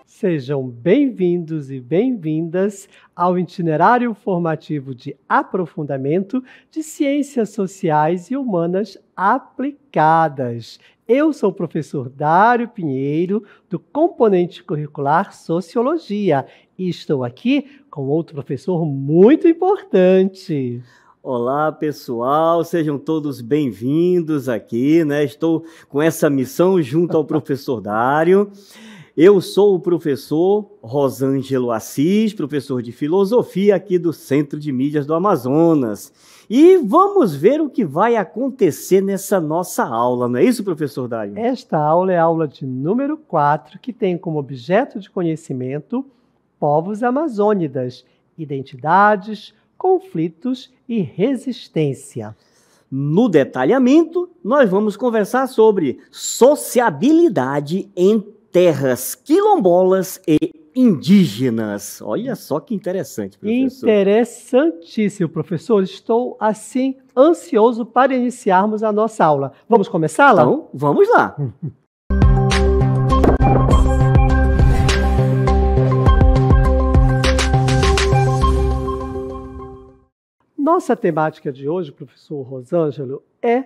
Sejam bem-vindos e bem-vindas ao itinerário formativo de aprofundamento de Ciências Sociais e Humanas Aplicadas. Eu sou o professor Dário Pinheiro, do componente curricular Sociologia, e estou aqui com outro professor muito importante. Olá, pessoal, sejam todos bem-vindos aqui, né? Estou com essa missão junto ao professor Dário. Eu sou o professor Rosângelo Assis, professor de filosofia aqui do Centro de Mídias do Amazonas. E vamos ver o que vai acontecer nessa nossa aula, não é isso, professor Dário? Esta aula é a aula de número 4, que tem como objeto de conhecimento povos amazônidas, identidades, conflitos e resistência. No detalhamento, nós vamos conversar sobre sociabilidade em terras quilombolas e indígenas. Olha só que interessante, professor. Interessantíssimo, professor. Estou, assim, ansioso para iniciarmos a nossa aula. Vamos começá-la? Então, vamos lá. Nossa temática de hoje, professor Rosângelo, é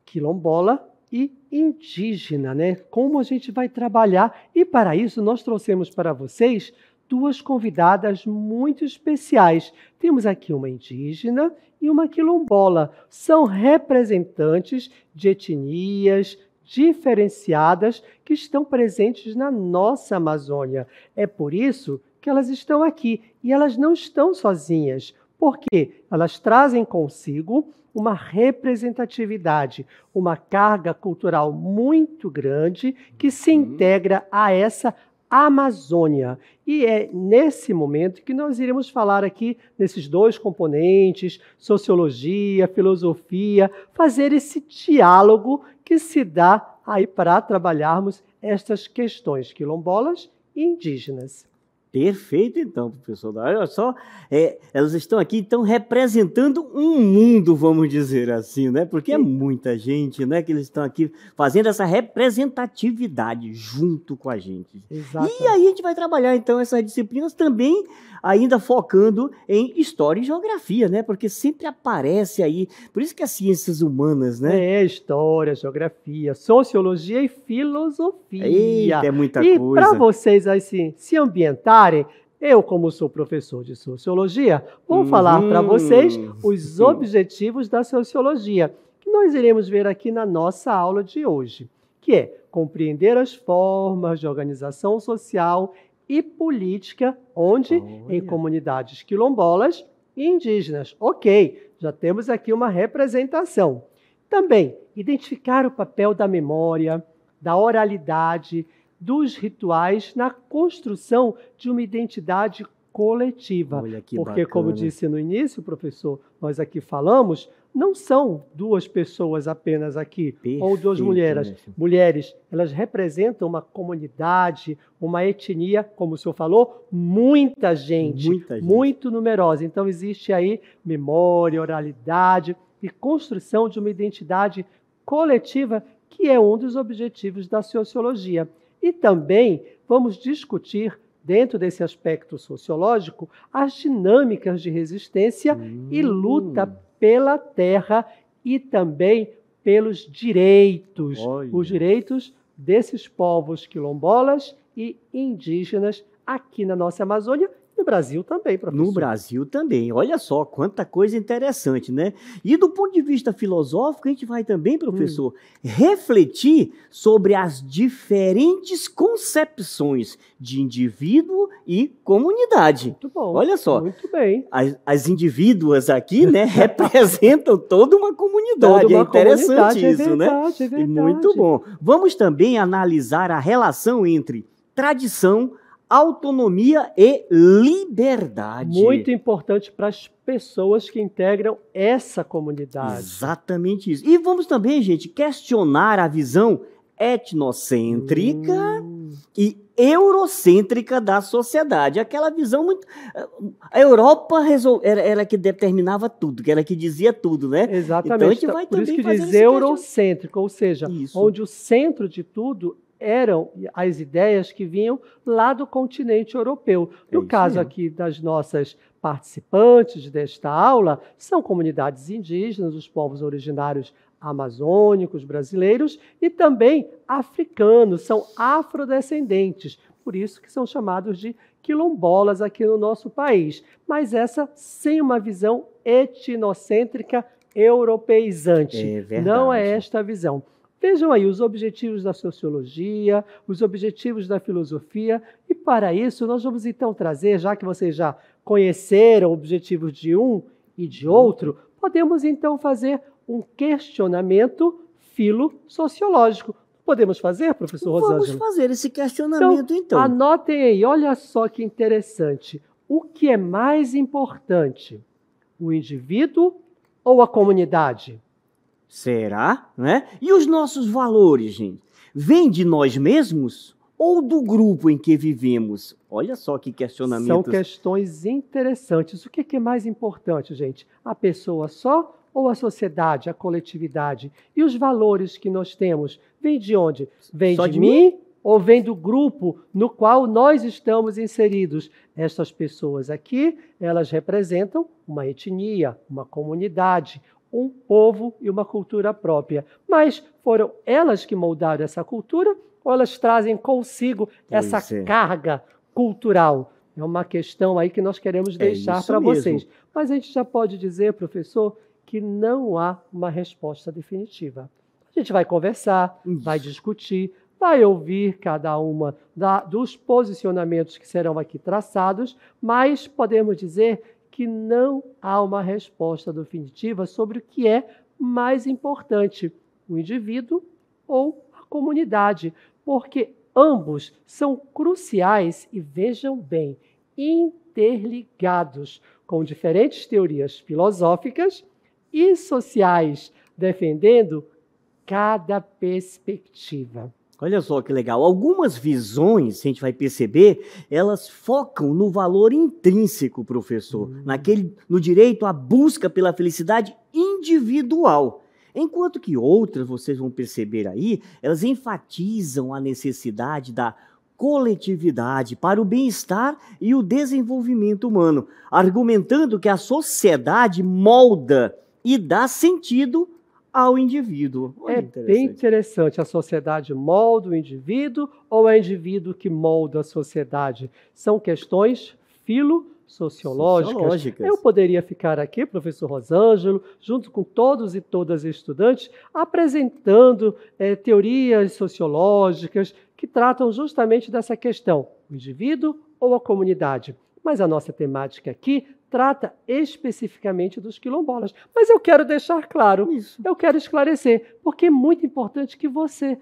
quilombola e indígena, né? Como a gente vai trabalhar. E para isso nós trouxemos para vocês duas convidadas muito especiais. Temos aqui uma indígena e uma quilombola. São representantes de etnias diferenciadas que estão presentes na nossa Amazônia. É por isso que elas estão aqui. E elas não estão sozinhas, porque elas trazem consigo uma representatividade, uma carga cultural muito grande que se integra a essa Amazônia. E é nesse momento que nós iremos falar aqui nesses dois componentes, sociologia, filosofia, fazer esse diálogo que se dá aí para trabalharmos estas questões quilombolas e indígenas. Perfeito, então, professor. Olha só, elas estão aqui, então, representando um mundo, vamos dizer assim, né? Porque é muita gente, né? Que eles estão aqui fazendo essa representatividade junto com a gente. Exato. E aí a gente vai trabalhar, então, essas disciplinas também ainda focando em história e geografia, né? Porque sempre aparece aí, por isso que as ciências humanas, né? História, geografia, sociologia e filosofia. Eita, é muita coisa. E para vocês assim, se ambientarem, eu, como sou professor de sociologia, vou falar para vocês os objetivos da sociologia, que nós iremos ver aqui na nossa aula de hoje, que é compreender as formas de organização social e política, onde em comunidades quilombolas e indígenas. Ok, já temos aqui uma representação. Também, identificar o papel da memória, da oralidade, dos rituais na construção de uma identidade coletiva. Olha que porque, bacana. Como disse no início, professor, nós aqui falamos, não são duas pessoas apenas aqui, ou duas mulheres. Né? Mulheres, elas representam uma comunidade, uma etnia, como o senhor falou, muita gente, muito numerosa. Então, existe aí memória, oralidade e construção de uma identidade coletiva, que é um dos objetivos da sociologia. E também vamos discutir, dentro desse aspecto sociológico, as dinâmicas de resistência e luta pela terra e também pelos direitos, os direitos desses povos quilombolas e indígenas aqui na nossa Amazônia. No Brasil também, professor. No Brasil também. Olha só, quanta coisa interessante, né? E do ponto de vista filosófico, a gente vai também, professor, refletir sobre as diferentes concepções de indivíduo e comunidade. Muito bom. Olha só. Muito bem. As indivíduas aqui, né, representam toda uma comunidade. É interessante isso, né? É verdade. Muito bom. Vamos também analisar a relação entre tradição, autonomia e liberdade. Muito importante para as pessoas que integram essa comunidade. Exatamente isso. E vamos também, gente, questionar a visão etnocêntrica e eurocêntrica da sociedade. Aquela visão muito... A Europa era que determinava tudo, que era que dizia tudo, né? Exatamente. Então a gente vai por isso que também diz eurocêntrico, ou seja, Isso. onde o centro de tudo eram as ideias que vinham lá do continente europeu. No caso aqui das nossas participantes desta aula, são comunidades indígenas, os povos originários amazônicos, brasileiros e também africanos, são afrodescendentes, por isso que são chamados de quilombolas aqui no nosso país. Mas essa sem uma visão etnocêntrica europeizante. É verdade. Não é esta a visão. Vejam aí os objetivos da sociologia, os objetivos da filosofia, e para isso nós vamos então trazer, já que vocês já conheceram objetivos de um e de outro, podemos então fazer um questionamento filosociológico. Podemos fazer, professor Rosângela? Vamos fazer esse questionamento, então. Anotem aí, olha só que interessante. O que é mais importante? O indivíduo ou a comunidade? Será? Né? E os nossos valores, gente? Vêm de nós mesmos ou do grupo em que vivemos? Olha só que questionamento. São questões interessantes. O que é mais importante, gente? A pessoa só ou a sociedade, a coletividade? E os valores que nós temos, vêm de onde? Vem de mim ou vem do grupo no qual nós estamos inseridos? Estas pessoas aqui, elas representam uma etnia, uma comunidade, um povo e uma cultura própria. Mas foram elas que moldaram essa cultura ou elas trazem consigo essa carga cultural? É uma questão aí que nós queremos deixar para vocês. Mas a gente já pode dizer, professor, que não há uma resposta definitiva. A gente vai conversar, vai discutir, vai ouvir cada uma dos posicionamentos que serão aqui traçados, mas podemos dizer que não há uma resposta definitiva sobre o que é mais importante, o indivíduo ou a comunidade, porque ambos são cruciais e, vejam bem, interligados com diferentes teorias filosóficas e sociais, defendendo cada perspectiva. Olha só que legal. Algumas visões, a gente vai perceber, elas focam no valor intrínseco, professor, no direito à busca pela felicidade individual. Enquanto que outras, vocês vão perceber aí, elas enfatizam a necessidade da coletividade para o bem-estar e o desenvolvimento humano, argumentando que a sociedade molda e dá sentido ao indivíduo. É bem interessante. A sociedade molda o indivíduo ou é o indivíduo que molda a sociedade? São questões filosociológicas. Eu poderia ficar aqui, professor Rosângelo, junto com todos e todas as estudantes, apresentando teorias sociológicas que tratam justamente dessa questão, o indivíduo ou a comunidade. Mas a nossa temática aqui trata especificamente dos quilombolas. Mas eu quero deixar claro, eu quero esclarecer, porque é muito importante que você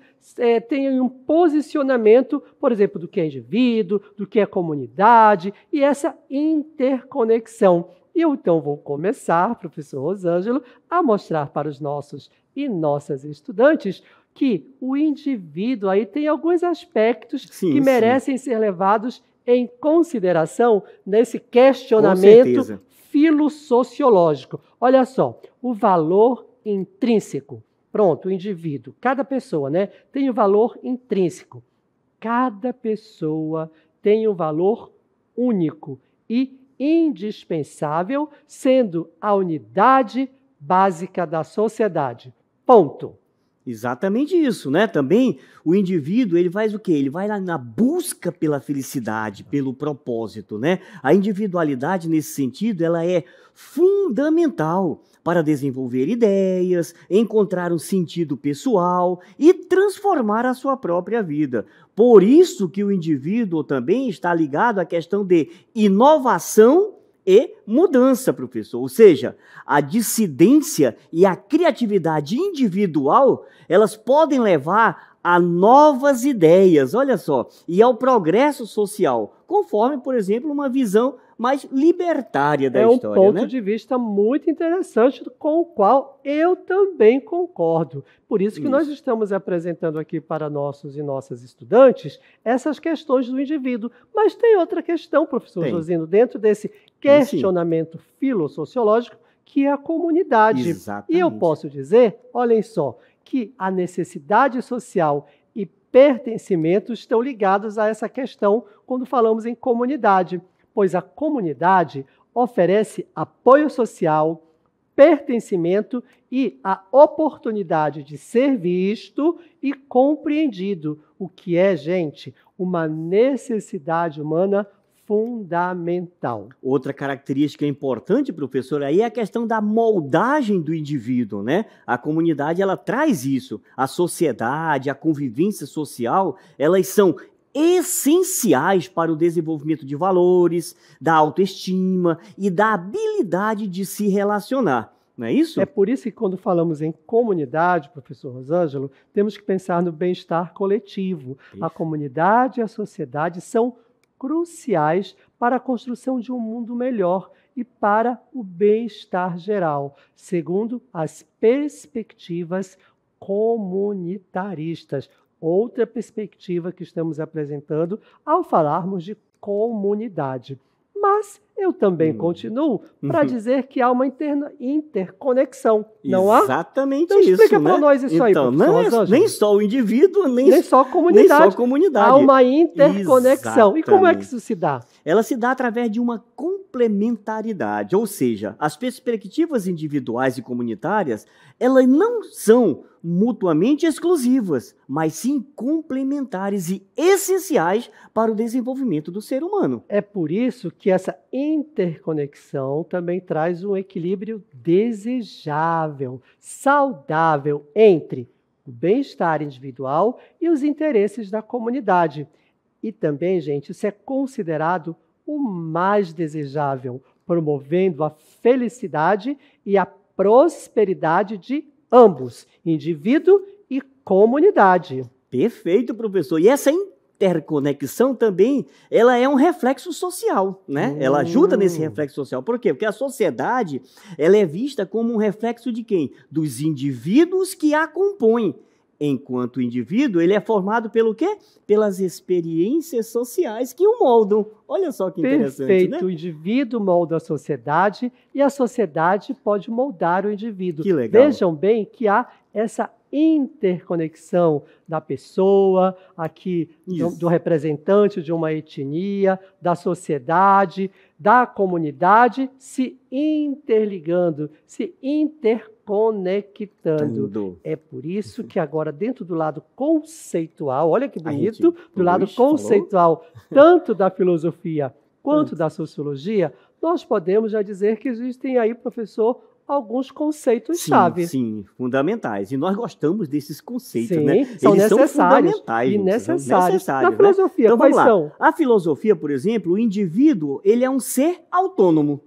tenha um posicionamento, por exemplo, do que é indivíduo, do que é comunidade, e essa interconexão. E eu então vou começar, professor Rosângelo, a mostrar para os nossos e nossas estudantes que o indivíduo aí tem alguns aspectos que merecem ser levados em consideração nesse questionamento filosociológico. Olha só, o valor intrínseco. Pronto, o indivíduo, cada pessoa, né, tem o valor intrínseco. Cada pessoa tem um valor único e indispensável, sendo a unidade básica da sociedade. Ponto. Exatamente isso, né? Também o indivíduo, ele faz o quê? Ele vai lá na busca pela felicidade, pelo propósito, né? A individualidade, nesse sentido, ela é fundamental para desenvolver ideias, encontrar um sentido pessoal e transformar a sua própria vida. Por isso que o indivíduo também está ligado à questão de inovação e mudança, professor. Ou seja, a dissidência e a criatividade individual, elas podem levar a novas ideias, olha só, e ao progresso social. conforme, por exemplo, uma visão mais libertária da É um história, ponto né? de vista muito interessante, com o qual eu também concordo. Por isso que nós Isso. estamos apresentando aqui para nossos e nossas estudantes essas questões do indivíduo. Mas tem outra questão, professor Tem. Josino, dentro desse Tem sim. questionamento filossociológico, que é a comunidade. Exatamente. E eu posso dizer, olhem só, que a necessidade social e pertencimento estão ligados a essa questão quando falamos em comunidade, pois a comunidade oferece apoio social, pertencimento e a oportunidade de ser visto e compreendido, o que é, gente, uma necessidade humana fundamental. Outra característica importante, professor, aí é a questão da moldagem do indivíduo, né? A comunidade, ela traz isso. A sociedade, a convivência social, elas são essenciais para o desenvolvimento de valores, da autoestima e da habilidade de se relacionar. Não é isso? É por isso que quando falamos em comunidade, professor Rosângelo, temos que pensar no bem-estar coletivo. A comunidade e a sociedade são cruciais para a construção de um mundo melhor e para o bem-estar geral, segundo as perspectivas comunitaristas. Outra perspectiva que estamos apresentando ao falarmos de comunidade. Mas eu também continuo para dizer que há uma interconexão, não há? Exatamente Então isso, explica né? para nós isso aí, Então, professor não é Rosângelo. nem só o indivíduo, Nem só a nem comunidade. só a comunidade. Há uma interconexão. E como é que Exatamente. isso se dá? Ela se dá através de uma complementaridade, ou seja, as perspectivas individuais e comunitárias, elas não são mutuamente exclusivas, mas sim complementares e essenciais para o desenvolvimento do ser humano. É por isso que essa interconexão também traz um equilíbrio desejável, saudável entre o bem-estar individual e os interesses da comunidade. E também, gente, isso é considerado o mais desejável, promovendo a felicidade e a prosperidade de ambos, indivíduo e comunidade. Perfeito, professor. E essa interconexão também, ela é um reflexo social, né? Ela ajuda nesse reflexo social. Por quê? Porque a sociedade, ela é vista como um reflexo de quem? Dos indivíduos que a compõem. Enquanto o indivíduo, ele é formado pelo quê? Pelas experiências sociais que o moldam. Olha só que interessante, Perfeito. né? O indivíduo molda a sociedade e a sociedade pode moldar o indivíduo. Que legal. Vejam bem que há essa interconexão da pessoa, aqui do representante de uma etnia, da sociedade, da comunidade, se interligando, se interconectando. É por isso que agora, dentro do lado conceitual, olha que bonito, do lado conceitual, tanto da filosofia quanto da sociologia, nós podemos já dizer que existem aí, professor, alguns conceitos-chave. Sim, fundamentais. E nós gostamos desses conceitos, sim, né? São Eles necessários. São fundamentais. E necessários. Na né? filosofia, então, quais vamos lá. são? A filosofia, por exemplo, o indivíduo, ele é um ser autônomo.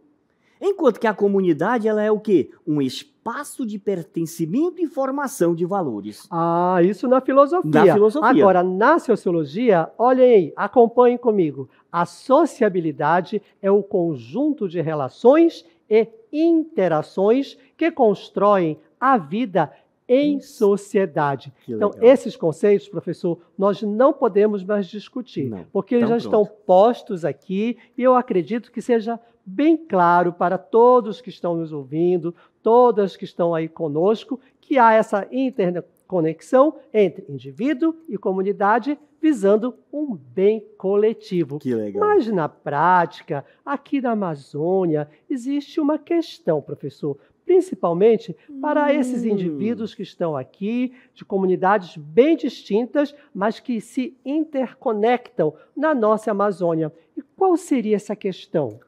Enquanto que a comunidade, ela é o quê? Um espaço de pertencimento e formação de valores. Ah, isso na filosofia. Na filosofia. Agora, na sociologia, olhem aí, acompanhem comigo. A sociabilidade é o conjunto de relações e interações que constroem a vida em sociedade. Então, esses conceitos, professor, nós não podemos mais discutir, porque eles já estão postos aqui e eu acredito que seja bem claro para todos que estão nos ouvindo, todas que estão aí conosco, que há essa interconexão entre indivíduo e comunidade visando um bem coletivo. Que legal. Mas, na prática, aqui na Amazônia, existe uma questão, professor, principalmente para esses indivíduos que estão aqui, de comunidades bem distintas, mas que se interconectam na nossa Amazônia. E qual seria essa questão?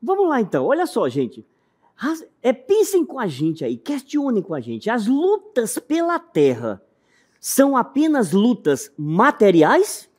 Vamos lá, então. Olha só, gente. Pensem com a gente aí, questionem com a gente. As lutas pela terra são apenas lutas materiais?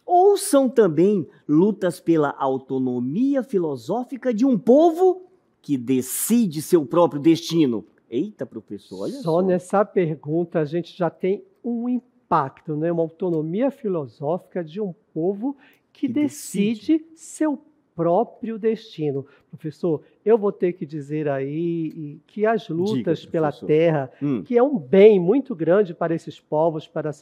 Ou são também lutas pela autonomia filosófica de um povo que decide seu próprio destino? Eita, professor, olha só. Só nessa pergunta a gente já tem um impacto, né? Uma autonomia filosófica de um povo que decide seu próprio destino. Professor, eu vou ter que dizer aí que as lutas Diga, pela professor. terra, que é um bem muito grande para esses povos, para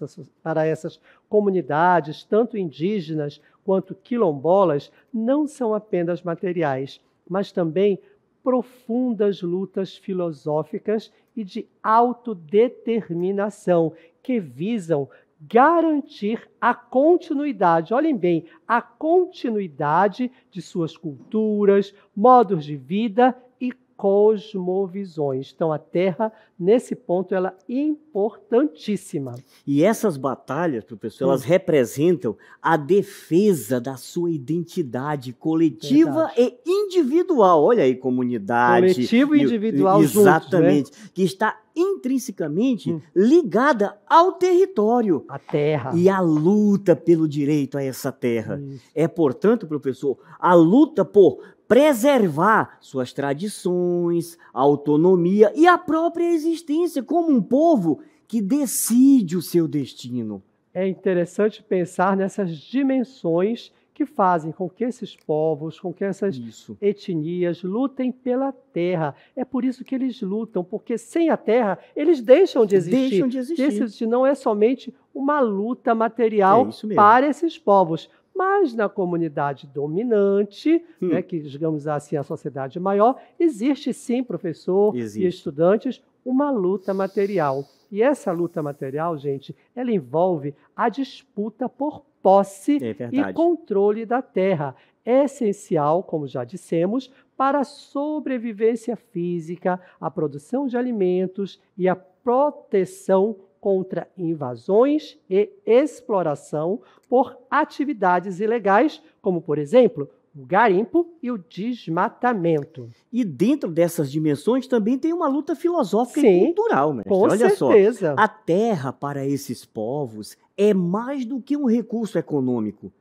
essas comunidades, tanto indígenas quanto quilombolas, não são apenas materiais, mas também profundas lutas filosóficas e de autodeterminação que visam garantir a continuidade, olhem bem, a continuidade de suas culturas, modos de vida e cosmovisões. Então, a Terra, nesse ponto, ela é importantíssima. E essas batalhas, professor, elas representam a defesa da sua identidade coletiva e individual. Olha aí, comunidade. Coletivo e individual exatamente, juntos, né? Que está intrinsecamente ligada ao território. A terra. E a luta pelo direito a essa terra. Isso. É, portanto, professor, a luta por preservar suas tradições, autonomia e a própria existência como um povo que decide o seu destino. É interessante pensar nessas dimensões que fazem com que esses povos, com que essas etnias lutem pela terra. É por isso que eles lutam, porque sem a terra eles deixam de existir. Deixam de existir. Não é somente uma luta material para esses povos, mas na comunidade dominante, né, que digamos assim a sociedade maior, existe sim, professor e estudantes, uma luta material. E essa luta material, gente, ela envolve a disputa por posse e controle da terra. É essencial, como já dissemos, para a sobrevivência física, a produção de alimentos e a proteção contra invasões e exploração por atividades ilegais, como, por exemplo, o garimpo e o desmatamento. E dentro dessas dimensões também tem uma luta filosófica e cultural, mestre. Com Olha certeza. Só, a terra para esses povos é mais do que um recurso econômico.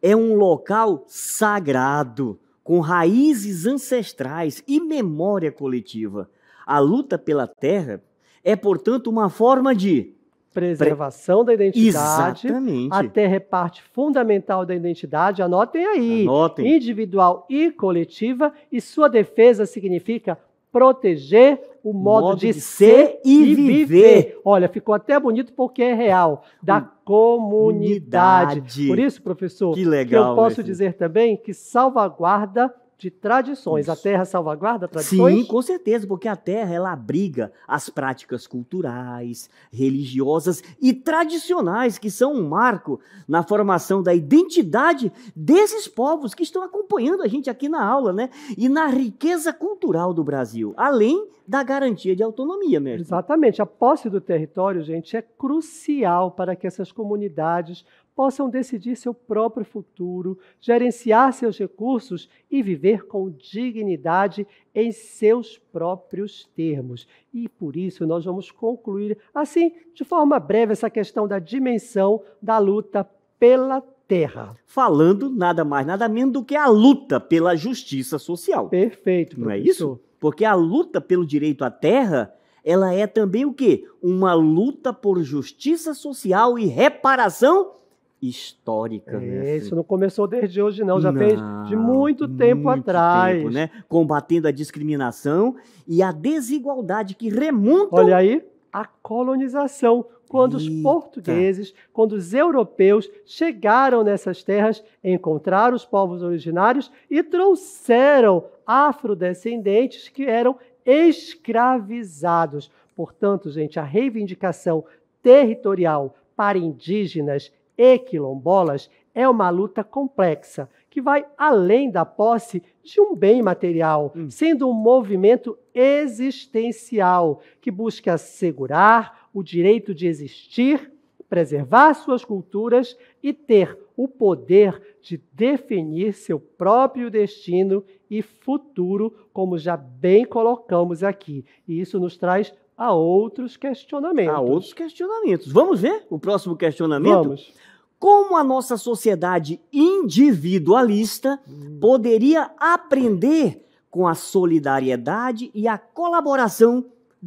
É um local sagrado, com raízes ancestrais e memória coletiva. A luta pela terra é, portanto, uma forma de preservação da identidade. Exatamente. A terra é parte fundamental da identidade. Anotem aí. Anotem. Individual e coletiva. E sua defesa significa proteger o modo de ser e viver. Olha, ficou até bonito porque é real. Da comunidade. Por isso, professor, que legal, que eu posso dizer também que salvaguarda de tradições. Isso. A terra salvaguarda tradições? Sim, com certeza, porque a terra ela abriga as práticas culturais, religiosas e tradicionais que são um marco na formação da identidade desses povos que estão acompanhando a gente aqui na aula, né? E na riqueza cultural do Brasil, além da garantia de autonomia, mestre. Exatamente. A posse do território, gente, é crucial para que essas comunidades possam decidir seu próprio futuro, gerenciar seus recursos e viver com dignidade em seus próprios termos. E por isso nós vamos concluir, assim, de forma breve, essa questão da dimensão da luta pela terra. Falando nada mais, nada menos do que a luta pela justiça social. Perfeito, professor. Não é isso? Porque a luta pelo direito à terra, ela é também o quê? Uma luta por justiça social e reparação histórica. Isso não começou desde hoje, não. Já fez de muito tempo atrás. Né? Combatendo a discriminação e a desigualdade que remontam... Olha aí, a colonização. Quando os portugueses, quando os europeus chegaram nessas terras, encontraram os povos originários e trouxeram afrodescendentes que eram escravizados. Portanto, gente, a reivindicação territorial para indígenas e quilombolas é uma luta complexa, que vai além da posse de um bem material, sendo um movimento existencial que busca assegurar o direito de existir, preservar suas culturas e ter o poder de definir seu próprio destino e futuro, como já bem colocamos aqui. E isso nos traz a outros questionamentos. Vamos ver o próximo questionamento? Vamos. Como a nossa sociedade individualista poderia aprender com a solidariedade e a colaboração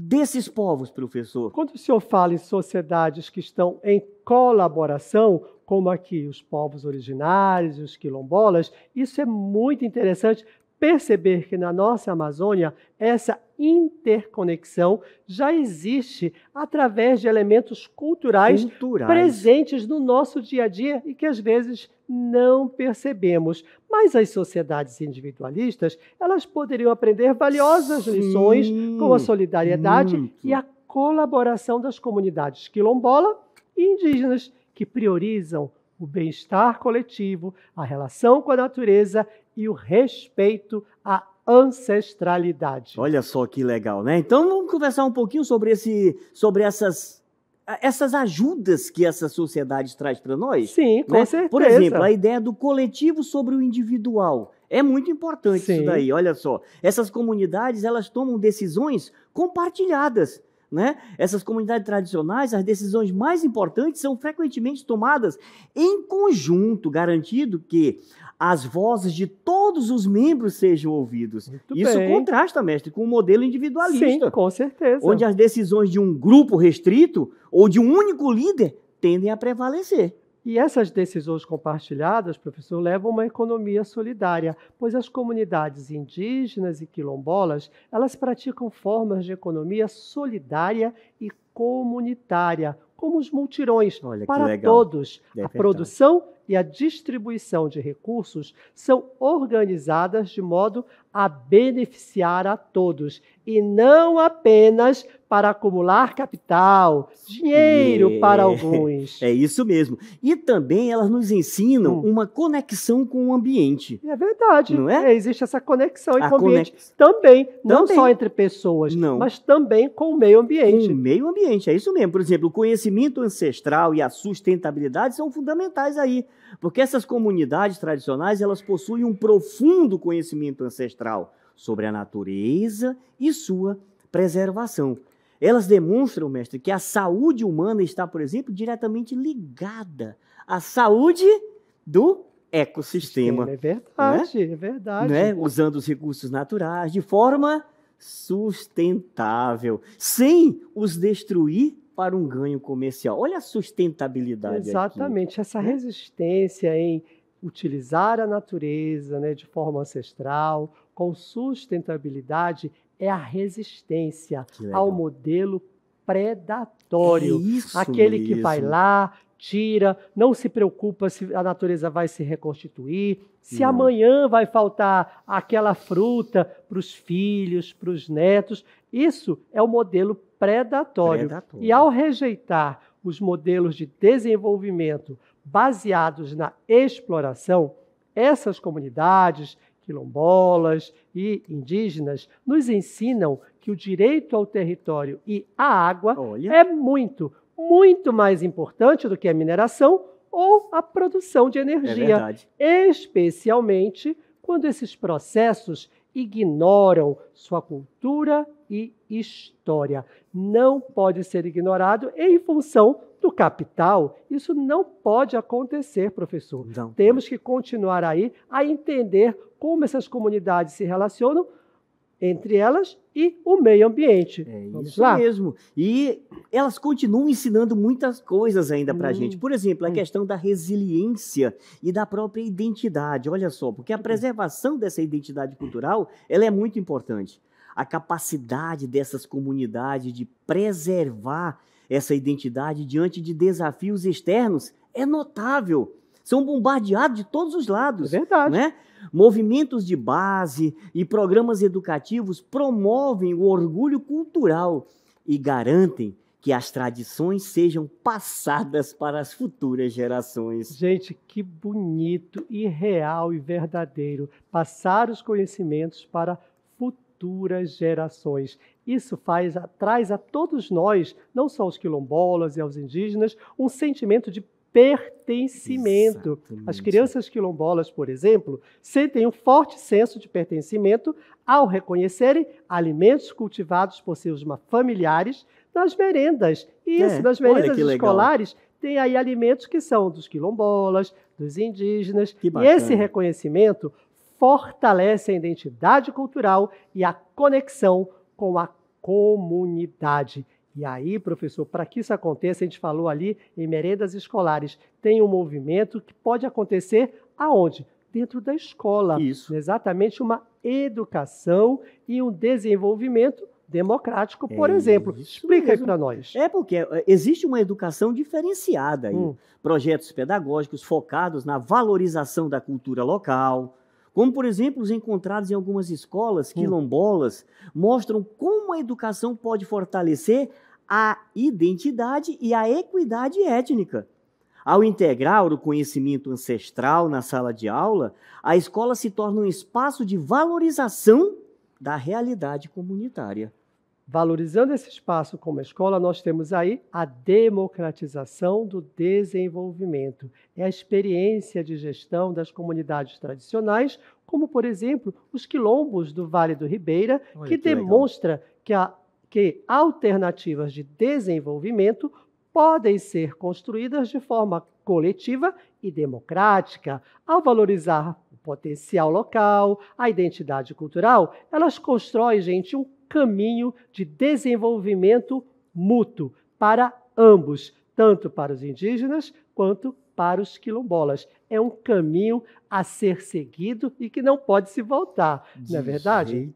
desses povos, professor? Quando o senhor fala em sociedades que estão em colaboração, como aqui os povos originários e os quilombolas, isso é muito interessante perceber que na nossa Amazônia essa interconexão já existe através de elementos culturais presentes no nosso dia a dia e que às vezes não percebemos. Mas as sociedades individualistas, elas poderiam aprender valiosas lições como a solidariedade e a colaboração das comunidades quilombola e indígenas, que priorizam o bem-estar coletivo, a relação com a natureza e o respeito à ancestralidade. Olha só que legal, né? Então vamos conversar um pouquinho sobre essas ajudas que essa sociedade traz para nós? Sim, com certeza. Por exemplo, a ideia do coletivo sobre o individual. É muito importante isso daí, olha só. Essas comunidades, elas tomam decisões compartilhadas, né? Essas comunidades tradicionais, as decisões mais importantes são frequentemente tomadas em conjunto, garantindo que as vozes de todos os membros sejam ouvidos. Isso contrasta, mestre, com o modelo individualista. Sim, com certeza. Onde as decisões de um grupo restrito ou de um único líder tendem a prevalecer. E essas decisões compartilhadas, professor, levam a uma economia solidária, pois as comunidades indígenas e quilombolas, elas praticam formas de economia solidária e comunitária, como os multirões, para todos. A produção e a distribuição de recursos são organizadas de modo a beneficiar a todos, e não apenas para acumular capital, dinheiro para alguns. É isso mesmo. E também elas nos ensinam uma conexão com o ambiente. É verdade. Não é? Existe essa conexão com o ambiente também. Não só entre pessoas, mas também com o meio ambiente. Com o meio ambiente, é isso mesmo. Por exemplo, o conhecimento ancestral e a sustentabilidade são fundamentais aí. Porque essas comunidades tradicionais, elas possuem um profundo conhecimento ancestral sobre a natureza e sua preservação. Elas demonstram, mestre, que a saúde humana está, por exemplo, diretamente ligada à saúde do ecossistema. É verdade, é verdade. Né? Usando os recursos naturais de forma sustentável, sem os destruir para um ganho comercial. Olha a sustentabilidade. Exatamente, aqui, essa resistência em utilizar a natureza, né, de forma ancestral, com sustentabilidade, é a resistência ao modelo predatório. Aquele que vai lá, tira, não se preocupa se a natureza vai se reconstituir, se amanhã vai faltar aquela fruta para os filhos, para os netos. Isso é o modelo predatório. E ao rejeitar os modelos de desenvolvimento baseados na exploração, essas comunidades quilombolas e indígenas nos ensinam que o direito ao território e à água é muito mais importante do que a mineração ou a produção de energia, especialmente quando esses processos ignoram sua cultura e história. Não pode ser ignorado em função do capital. Isso não pode acontecer, professor. Temos que continuar aí a entender como essas comunidades se relacionam entre elas e o meio ambiente. Vamos lá? Mesmo. E elas continuam ensinando muitas coisas ainda para a gente. Por exemplo, a questão da resiliência e da própria identidade. Olha só, porque a preservação dessa identidade cultural, ela é muito importante. A capacidade dessas comunidades de preservar essa identidade diante de desafios externos é notável. São bombardeados de todos os lados. É verdade. Né? Movimentos de base e programas educativos promovem o orgulho cultural e garantem que as tradições sejam passadas para as futuras gerações. Gente, que bonito e real e verdadeiro passar os conhecimentos para futuras gerações. Isso traz a todos nós, não só aos quilombolas e aos indígenas, um sentimento de pertencimento. As crianças quilombolas, por exemplo, sentem um forte senso de pertencimento ao reconhecerem alimentos cultivados por seus familiares nas merendas. Isso, nas merendas escolares, tem aí alimentos que são dos quilombolas, dos indígenas. E esse reconhecimento fortalece a identidade cultural e a conexão com a comunidade. E aí, professor, para que isso aconteça, a gente falou ali em merendas escolares, tem um movimento que pode acontecer aonde? Dentro da escola. Isso. Exatamente uma educação e um desenvolvimento democrático, por exemplo. Explica aí para nós. É porque existe uma educação diferenciada aí. Projetos pedagógicos focados na valorização da cultura local, como, por exemplo, os encontrados em algumas escolas quilombolas, mostram como a educação pode fortalecer a identidade e a equidade étnica. Ao integrar o conhecimento ancestral na sala de aula, a escola se torna um espaço de valorização da realidade comunitária. Valorizando esse espaço como escola, nós temos aí a democratização do desenvolvimento. É a experiência de gestão das comunidades tradicionais, como, por exemplo, os quilombos do Vale do Ribeira, que demonstra que alternativas de desenvolvimento podem ser construídas de forma coletiva e democrática. Ao valorizar o potencial local, a identidade cultural, elas constroem, gente, um caminho de desenvolvimento mútuo para ambos, tanto para os indígenas quanto para os quilombolas. É um caminho a ser seguido e que não pode se voltar, não é verdade?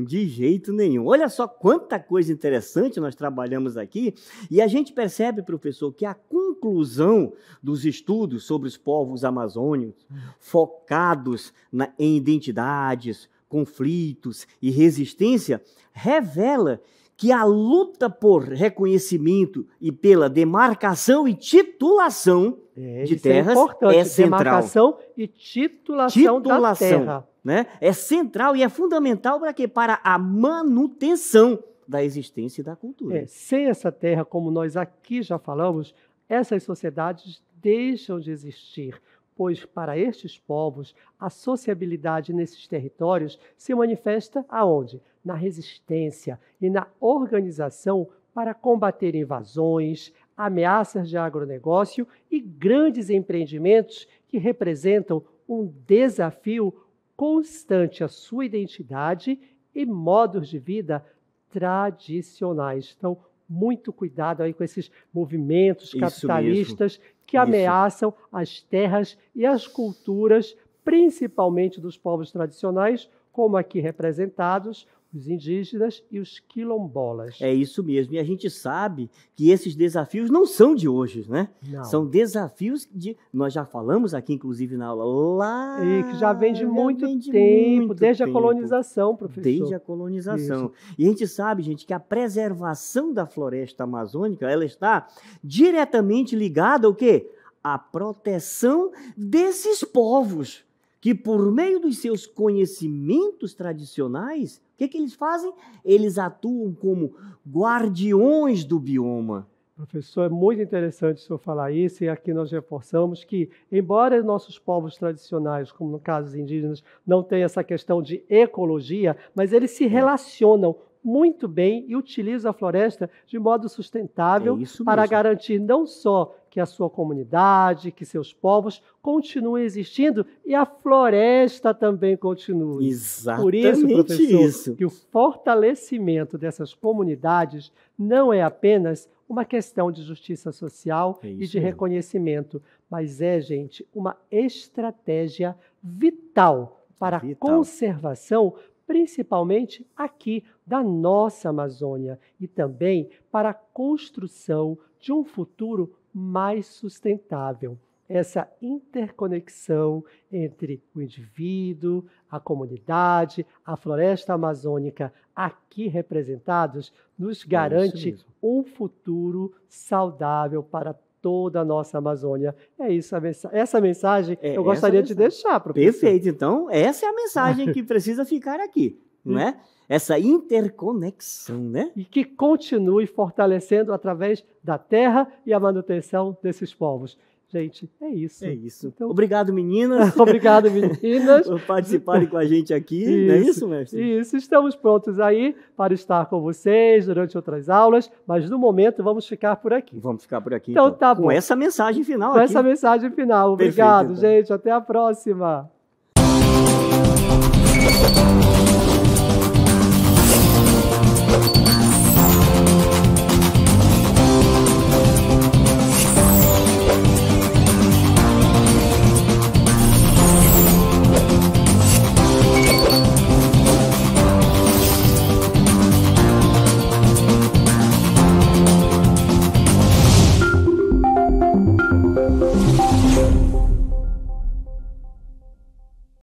De jeito nenhum. Olha só quanta coisa interessante nós trabalhamos aqui e a gente percebe, professor, que a conclusão dos estudos sobre os povos amazônicos, focados em identidades, conflitos e resistência, revela que a luta por reconhecimento e pela demarcação e titulação de terras é central. Demarcação e titulação da terra. Né? É central e é fundamental para quê? Para a manutenção da existência e da cultura. Sem essa terra, como nós aqui já falamos, essas sociedades deixam de existir, pois para estes povos a sociabilidade nesses territórios se manifesta aonde? Na resistência e na organização para combater invasões, ameaças de agronegócio e grandes empreendimentos que representam um desafio constante à sua identidade e modos de vida tradicionais. Então, muito cuidado aí com esses movimentos capitalistas que ameaçam as terras e as culturas, principalmente dos povos tradicionais, como aqui representados, os indígenas e os quilombolas. É isso mesmo. E a gente sabe que esses desafios não são de hoje, né? Não. São desafios nós já falamos aqui, inclusive, na aula lá... E que já vem de muito tempo, desde a colonização, professor. Desde a colonização. Isso. E a gente sabe, gente, que a preservação da floresta amazônica, ela está diretamente ligada ao quê? À proteção desses povos, que por meio dos seus conhecimentos tradicionais, o que eles fazem? Eles atuam como guardiões do bioma. Professor, é muito interessante o senhor falar isso, e aqui nós reforçamos que, embora nossos povos tradicionais, como no caso os indígenas, não tenham essa questão de ecologia, mas eles se relacionam muito bem e utilizam a floresta de modo sustentável para garantir não só que a sua comunidade, que seus povos continuem existindo e a floresta também continue. Exatamente. Por isso, professor, que o fortalecimento dessas comunidades não é apenas uma questão de justiça social e de reconhecimento, mas é, gente, uma estratégia vital para a conservação, principalmente aqui da nossa Amazônia, e também para a construção de um futuro mais sustentável. Essa interconexão entre o indivíduo, a comunidade, a floresta amazônica, aqui representados, nos garante um futuro saudável para toda a nossa Amazônia. É isso, essa mensagem eu gostaria de deixar, professor. Perfeito. Então, essa é a mensagem que precisa ficar aqui, não é? Essa interconexão, né? E que continue fortalecendo através da terra e a manutenção desses povos. Gente, é isso. É isso. Então, obrigado, meninas. Obrigado, meninas. Por participarem com a gente aqui. Isso, não é isso, mestre? Isso. Estamos prontos aí para estar com vocês durante outras aulas, mas no momento vamos ficar por aqui. Vamos ficar por aqui, então. Tá bom. Com essa mensagem final aqui. Com essa mensagem final. Obrigado, perfeito, então. Gente. Até a próxima.